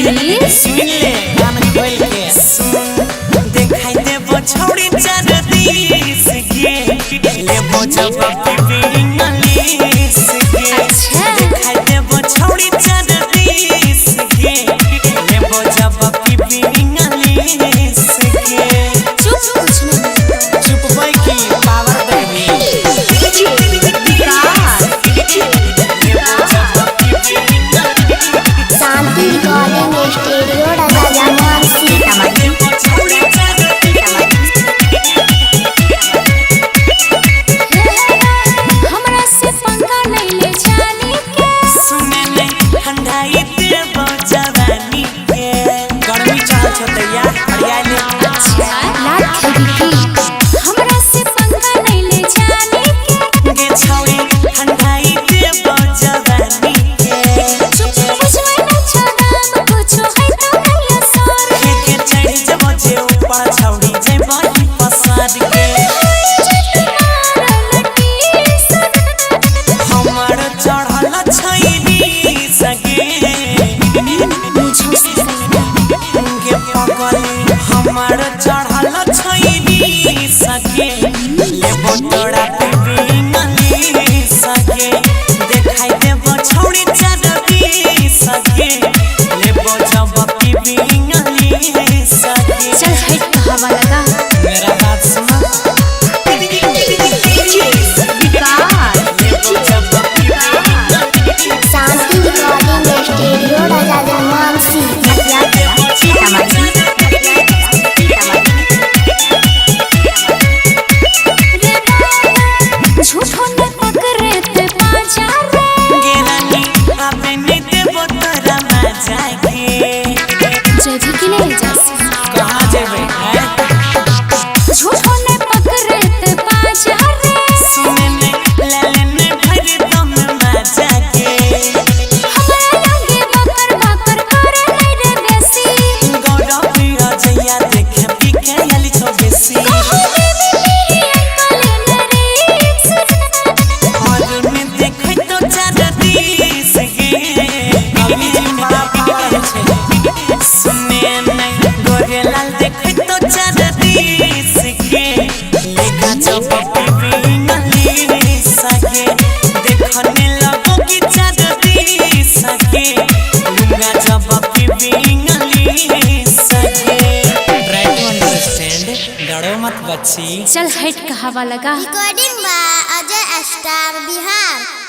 सुन ले गाना खोल के सुन देखाई देबो छौड़ी चार दिस के लेबो जब पीपी इंग्लिश के देखाई देबो छौड़ी चार दिस के लेबो जब पीपी इंग्लिश के चुप कुछ नहीं चुप भाई की पावर देवी शांति रिकॉर्डिंग स्टूडियो राजा सीतामढ़ी। हमरा से पंगा नहीं ले जाने के सुने ले ठंडाई देबो जवानी के गर्मी चढ़ छतैया हरियाली लाल खरीदी हमरा से पंगा नहीं ले जाने के गे छौड़ी ठंडाई देबो जवानी के चुप कुछ ना छदाम कुछ है तो नहीं सर के चढ़ जबो जे ऊपर छौड़ी जेबो ही पसार के हमर चढ़ल छैनी सगे गे पगली हमर चढ़ल छैनी सगे लेबो तोरा पीपी इंग्लिश सगे देखाई देबो छौड़ी चारदी सगे लेबो जब पीपी इंग्लिश सगे चल हट हवा लगा मेरा बात सुनो शांति रिकॉर्डिंग स्टूडियो राजा सीतामढ़ी। झूठो न पकड़े ते बाजार गेरानी आपे नहीं देबो तोरा मजा के जजी की नहीं जा कहाँ जेबे हैं झूठो न पकड़े ते बाजार सुने ने लेने भर दम मजा के हमरा लगे बकर बकर करे नहीं रे बेसी गौरव पिया जैया देखे पीके आली छो बेसी और में देखे तो चार दिस गे अभी जिम्मा पार छे सुने नहीं गोरे लाल देखे तो चार दिस गे लेगा जब पीपी इंग्लिश सगे देखने लगो कि चार दिस गे लूंगा जब पीपी इंग्लिश सगे ट्राई टू अंडरस्टैंड डरो मत बच्ची चल हट हवा लगा recording by Ajay star Bihar.